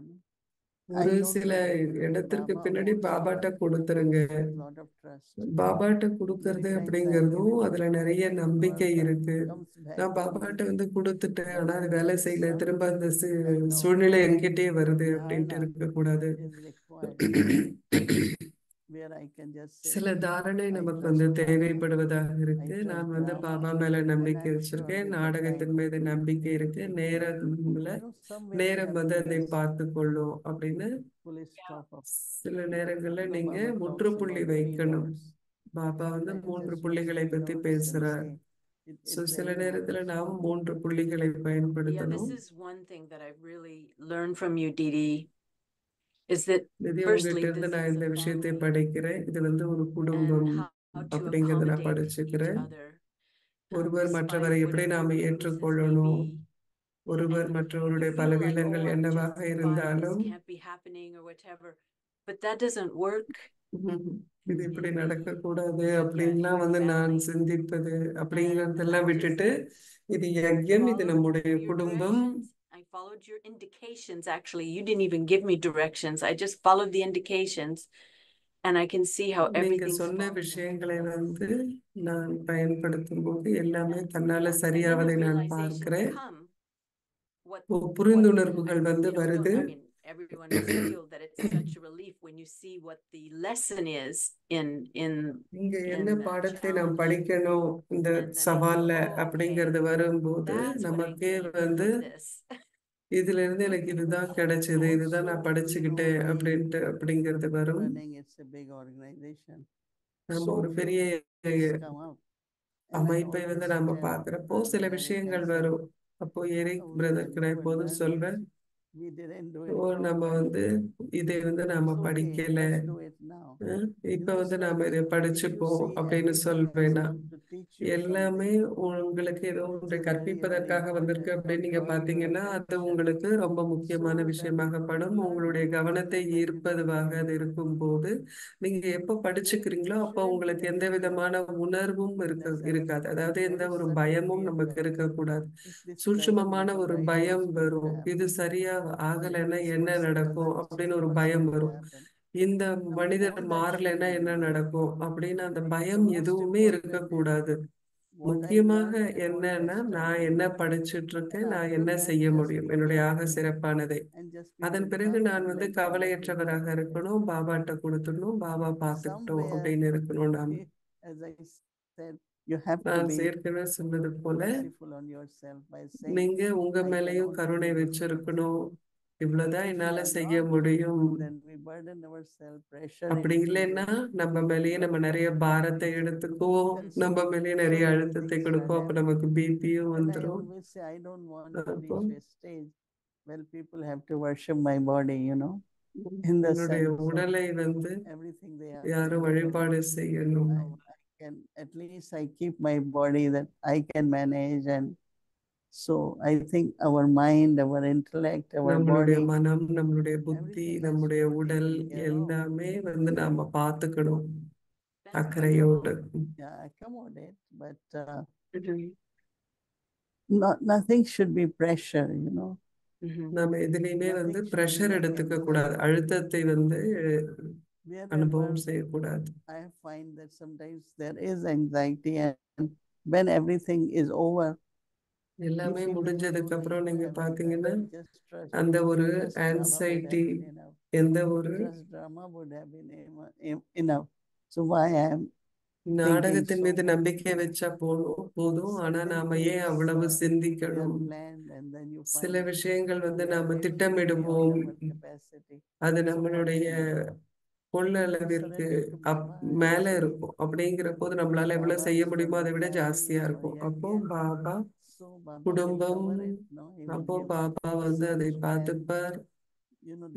ஒரு I don't சில say give it to இடத்திற்கு Baba பின்னாடி also, பாபாட்ட but கொடுத்துருங்க. with lot of trust. பாபாட்ட Many கொடுக்கறது times I give அப்படிங்கிறதும் it அதுல to நிறைய Baba, நம்பிக்கை but இருக்கு. comes back நான் to பாபாட்ட me. வந்து கொடுத்துட்டேன், ஆனா அது Baba வேலை needs செய்யல, some. திரும்ப அந்த I know சூழ்நிலை என்கிட்டே வருது அப்படின்ட்டு dharana இருக்கக்கூடாது. is required, where I can just say, சில தாரணை I நமக்கு trust வந்து Baba, தேவைப்படுவதாக I இருக்கு. trust நான் வந்து Baba, பாபா மேல and நம்பிக்கை I'm sure வச்சிருக்கேன், with the நாடகத்தின் time மீது நம்பிக்கை it will இருக்கு, take care. நேரம்ல Somewhere we நேரம் have வந்து to அதை just பார்த்து கொள்ளும் அப்படின்னு fully stop up. சில நேரங்கள்ல நீங்க Baba talks முற்றுப்புள்ளி about 3 வைக்கணும். dots. பாபா வந்து I 3 just புள்ளிகளை use பத்தி dots and பேசுறார். say, ஸோ it சில very நேரத்துல works. நாம் 3 புள்ளிகளை Yeah, பயன்படுத்தணும். this is one thing that I've really learned from you, Didi, is that நிதி firstly, உங்ககிட்ட this இருந்து நான் is இந்த a விஷயத்தை family படிக்கிறேன். இது வந்து ஒரு குடும்பம் and how to அப்படிங்கறத நான் accommodate each படிச்சுக்கிறேன். other, ஒருவர் despite மற்றவரை எப்படி whatever நாம your weaknesses may ஏற்றுக்கொள்ளணும், be. ஒருவர் And you மற்றவருடைய feel like, பலவீனங்கள் oh, I'm என்னவாக justified, this இருந்தாலும் can't be happening or whatever. But that doesn't work. இது இப்படி நடக்கக்கூடாது Yeah, அப்படின்லாம் வந்து நான் family. சிந்திப்பது And அப்படிங்கறதெல்லாம் I just விட்டுட்டு இது I யஜ்யம், இது followed நம்முடைய your குடும்பம். directions. I followed your indications. Actually, you didn't even give me directions. I just followed the indications, and I can see how நீங்க everything's சொன்ன falling into விஷயங்களை place. வந்து நான் பயன்படுத்தும் போது எல்லாமே தன்னால And then the சரியாவதை நான் realizations பார்க்கிறேன். come. What I புரிந்துணர்வுகள் வந்து still வருது. don't, I mean, everyone must feel that it's such a relief when you see what the lesson is in இங்க என்ன the பாடத்தை நாம் challenge. படிக்கணும் இந்த And then I go, சவால்ல oh, okay, அப்படிங்கிறது வரும்போது that's what I நமக்கே gained வந்து from this. இதுல இருந்து எனக்கு இதுதான் கிடைச்சது, இதுதான் நான் Also, படிச்சுக்கிட்டேன் the அப்படின்ட்டு அப்படிங்கிறது வரும். running, it's a big organization. நம்ம So ஒரு few பெரிய things come up. And I அமைப்பை வந்து always நாம tell பார்க்கிறப்போ Brother சில Eric, I விஷயங்கள் said, வரும். அப்போ எரிக் we பிரதருக்கு went நான் to a எப்போதும் learning, சொல்வேன், we didn't do oh it நம்ம properly. வந்து இதை வந்து நாம It's okay, படிக்கல, let's do it now. இப்ப It's வந்து like நாம இதை if you படிச்சுப்போம் see அப்படின்னு everything has சொல்வேனா. come to teach you எல்லாமே something, உங்களுக்கு ஏதோ which ஒன்றை is very, very கற்பிப்பதற்காக வந்திருக்கு important அப்படின்னு for நீங்க drawing your பாத்தீங்கன்னா அது attention. உங்களுக்கு ரொம்ப முக்கியமான So that விஷயமாக படும். உங்களுடைய learning கவனத்தை and then you ஈர்ப்பதுவாக அது இருக்கும் போது நீங்க எப்ப there படிச்சுக்கிறீங்களோ அப்போ shouldn't be உங்களுக்கு any எந்த fear. விதமான உணர்வும் That's இருக்காது. அதாவது there எந்த is ஒரு certain பயமும் fear நமக்கு that இருக்கக்கூடாது. if this doesn't சூட்சுமமான become ஒரு right, பயம் what's going to வரும். happen? இது சரியா And ஆகலைன்னா this என்ன person நடக்கும் doesn't அப்படின்னு change, ஒரு what's பயம் going to வரும். happen? இந்த Now, மனிதர் all that மாறலைன்னா shouldn't என்ன be there. நடக்கும் அப்படின்னு அந்த The பயம் most எதுவுமே important is இருக்கக்கூடாது. what I முக்கியமாக learned and what I என்னன்னா நான் studied. என்ன படிச்சுட்டு And இருக்கேன், நான் after என்ன that, செய்ய just முடியும், be என்னுடைய ஆக careful சிறப்பானதை. and just be அதன் with பிறகு Baba நான் and வந்து let Baba take கவலையற்றவராக care of it. இருக்கணும், பாபாட்ட கொடுத்துடணும், பாபா பார்த்துக்கிட்டோம் Somewhere, அப்படின்னு இருக்கணும். நாம் as I said, you have to நான் be ஏற்கனவே சொன்னது போல merciful on yourself by saying, நீங்க உங்க I can மேலேயும் only கருணை do this much. வச்சிருக்கணும். இவ்வளவுதான் If we என்னால are செய்ய not, முடியும். then we burden ourselves, pressure அப்படி into இல்லைன்னா it. நம்ம மேலேயே நம்ம நிறைய பாரத்தை எடுத்துக்குவோம், And நம்ம மேலேயே நிறைய many அழுத்தத்தை things are கொடுப்போம். அப்ப happening. நமக்கு பிபியும் And I வந்துடும். always say, I don't want to அப்போ reach a stage where people have to worship my body, in the என்னுடைய sense of உடலை வந்து everything they யாரும் do. வழிபாடு செய்யணும். I can, at least I keep my body that I can manage. And so I think our mind, our intellect, our நம்மளுடைய body, மனம், நம்மளுடைய புத்தி, everything has to நம்முடைய be உடல் taken care of. எல்லாமே வந்து நாம பார்த்துக்கணும் That's அக்கறையோடு. Yeah, accommodate, but beautiful. nothing should be pressure, நம்ம எதுலையுமே வந்து Nothing should be pressure like எடுத்துக்க கூடாது, anxiety. அழுத்தத்தை வந்து Wherever அனுபவம் செய்யக்கூடாது. I find that sometimes there is anxiety, and when everything is over, you எல்லாமே feel that you முடிஞ்சதுக்கு don't அப்புறம் need to நீங்க have பாத்தீங்கன்னா anxiety. Just trust. அந்த ஒரு Just drama would have anxiety, been enough. எந்த ஒரு Just drama would have been enough. So why I am thinking நாடகத்தின் so மீது much? நம்பிக்கை வச்சா போதும். ஆனா Certain நாம ஏன் things அவ்வளவு we are சிந்திக்கணும்? planned, and then you சில find விஷயங்கள் வந்து we are நாம getting beyond திட்டமிடுவோம், our capacity. அது So what நம்மளுடைய to do? கொள்ளளவிற்கு Surrender to Baba and மேல say, இருக்கும். அப்படிங்கிற போது நம்மளால எவ்வளவு Baba, செய்ய for முடியுமோ the அதை விட family, ஜாஸ்தியா for இருக்கும். அப்போ yajna. Baba So Baba will குடும்பம், cover it. No, he will அப்போ give பாபா வந்து அதை research, and பார்த்துப்பார்.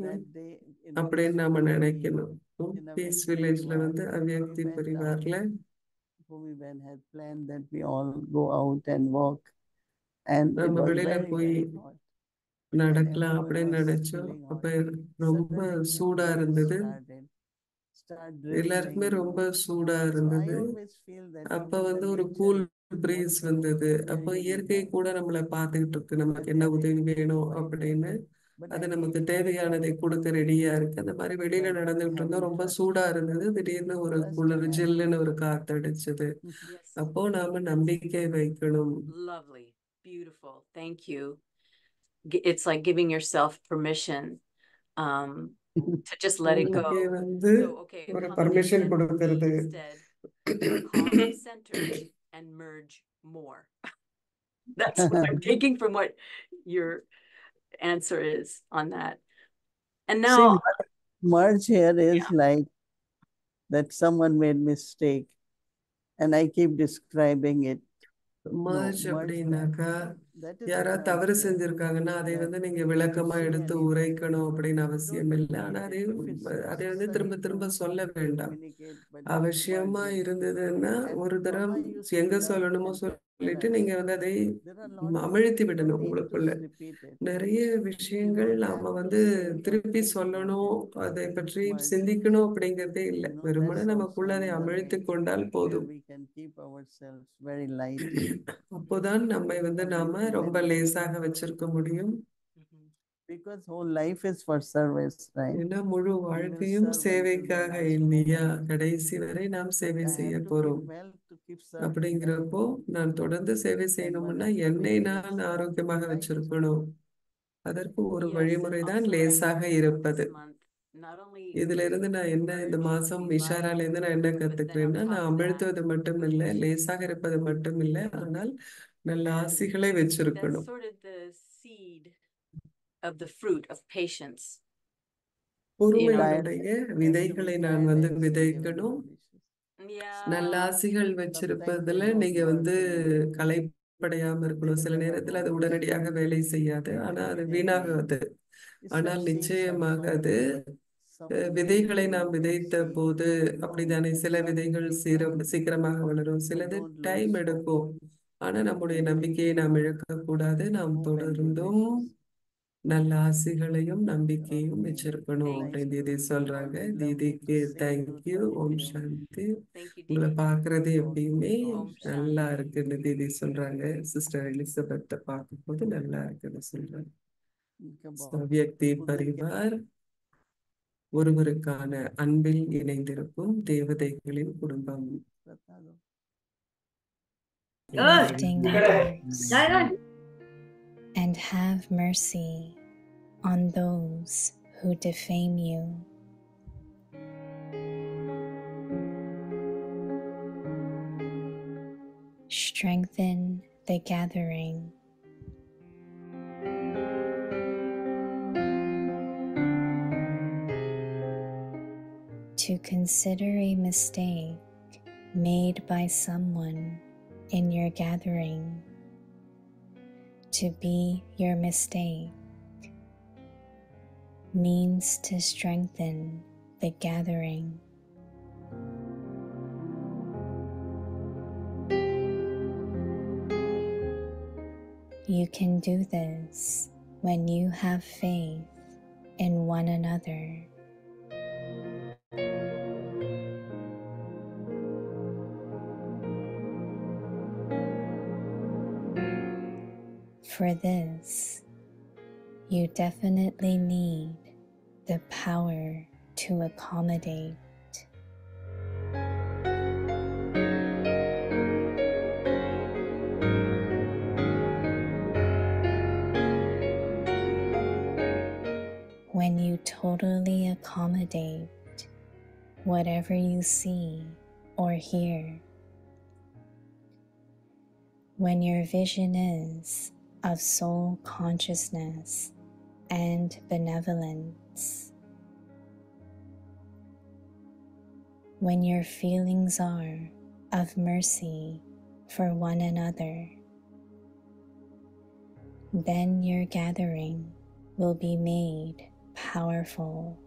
that day in அப்படின்னு நாம peaceful நினைக்கணும். in a பீஸ் Vyakti வில்லேஜ்ல Parivar, வந்து we அவ்யக்தி went out. பரிவார்ல Bhumiben had planned that we all go out and walk, and it நம்ம was வெளியில very, போய் very hot. And நடக்கலாம் everyone அப்படின்னு was நினைச்சோம். feeling அப்ப hot. ரொம்ப Suddenly சூடா rain இருந்தது. start எல்லாருக்குமே drizzling. ரொம்ப சூடா So I இருந்தது. always feel that அப்ப even the வந்து ஒரு nature cool is breeze watching வந்தது. we are அப்போ getting இயற்கை hot. கூட நம்மளை பார்த்துக்கிட்டு இருக்கு, நமக்கு But என்ன that உதவி it வேணும் like that. அப்படின்னு. But அது I நமக்கு needed தேவையானதை கொடுக்க ரெடியா இருக்கு. அந்த மாதிரி வெளியில that நடந்துகிட்டு இருந்தோம், having ரொம்ப trust. சூடா இருந்தது. திடீர்னு ஒரு Trust குளிர் in ஜில்லுன்னு ஒரு everything. காத்து அடிச்சது. Yes. அப்போ நாம நம்பிக்கை வைக்கணும். Lovely. Beautiful. Thank you. It's like giving yourself permission to just let it go. உங்களுக்கே வந்து So, okay, ஒரு accommodate பர்மிஷன் and be கொடுக்கறது. instead calm, centered, and merge more. That's what I'm taking from what your answer is on that. And now, See, merge here is like that someone made mistake, and I keep describing it. Merge merge அப்படின்னாக்கா That is யாராவது merge தவறு here. செஞ்சிருக்காங்கன்னா அதை That வந்து நீங்க if you விளக்கமா say எடுத்து anything, உரைக்கணும் அப்படின்னு you அவசியம் don't இல்லை. need ஆனா it. If it's அதை வந்து necessary திரும்ப திரும்ப to சொல்ல வேண்டாம். communicate, but அவசியமா merge it. இருந்ததுன்னா And ஒரு தரம் Baba used to எங்க learn சொல்லணுமோ and சொல்லிட்டு நீங்க வந்து அதை there are lots of அமிழ்த்தி விடணும் need to உங்களுக்குள்ள. repeat it. நிறைய விஷயங்கள் You don't நாம have to வந்து say திருப்பி something சொல்லணும், negative, அதை பற்றி but சிந்திக்கணும் அப்படிங்கிறதே இல்லை. வெறுமனே that's நமக்குள்ள also அதை another அமிழ்த்தி way கொண்டால் where போதும். we can keep ourselves very light. அப்போதான் நம்மை வந்து நாம ரொம்ப லேசாக வச்சிருக்க முடியும். Because whole life is for service, right? ஏன்னா முழு We will வாழ்க்கையும் serve until the சேவைக்காக last இல்லையா? moment. கடைசி வரை நாம் But சேவை I செய்ய have to போறோம். keep well to keep serving well. அப்படிங்கிறப்போ நான் தொடர்ந்து சேவை And one செய்யணும்னா of the என்னை way is நான் ஆரோக்கியமாக light. வச்சிருக்கணும். அதற்கு ஒரு Yes, and வழிமுறைதான் also I லேசாக learned இருப்பது. this month, not only இதுல இருந்து நான் என்ன இந்த urge to மாசம் be இஷாரால light, இருந்து நான் என்ன but then on கத்துக்கிறேன்னா, நான் top of that, அமிழ்த்துவது மட்டும் இல்லை, லேசாக இருப்பது மட்டும் இல்லை, ஆனால் நல்ல and ஆசிகளை that's வச்சிருக்கணும். sort of the seed of the fruit of patience. பொறுமையினுடைய Have to be விதைகளை நான் வந்து kind and விதைக்கணும். Yeah. நல்ல ஆசிகள் வச்சிருப்பதுல Sometimes they நீங்க don't வந்து work. களைப்படையாம இருக்கணும். சில They நேரத்துல அது never உடனடியாக work. வேலை செய்யாது, ஆனா அது வீணாகாது. It's ஆனால் like seeds are நிச்சயமாக sown, அது but some விதைகளை நாம் get விதைத்த seed போது long, அப்படித்தானே, சில some விதைகள் take time. சீக்கிரமாக வளரும், But சிலது don't டைம் lose hope எடுக்கும். ஆனா நம்முடைய and நம்பிக்கையை நாம் இழக்கக்கூடாது. நாம் hope and good தொடர்ந்தும் wishes. நல்ல ஆசைகளையும் நம்பிக்கையும் Okay. வச்சிருக்கணும் Nice அப்படின்னு to தீதி meet you. சொல்றாங்க. Always lovely தீதிக்கு to see you. Thank you. Thank ஓம் you. சாந்தி. Thank you, உங்களை Didi. பார்க்கறது Okay, எப்பயுமே Om நல்லா Shanti. இருக்குன்னு தீதி சொல்றாங்க. சிஸ்டர் எலிசபெத்தை பார்க்கும்போது நல்லா இருக்குன்னு சொல்றாங்க. इनका So, बहुत வியக்தி उधर के பரிவார் ஒருவருக்கான அன்பில் இணைந்திருக்கும் தேவதைகளின் குடும்பம். बता दो. Lifting others and have mercy on those who defame you. Strengthen the gathering. To consider a mistake made by someone in your gathering to be your mistake means to strengthen the gathering. You can do this when you have faith in one another. For this, you definitely need the power to accommodate. When you totally accommodate whatever you see or hear, when your vision is of soul consciousness and benevolence, when your feelings are of mercy for one another, then your gathering will be made powerful.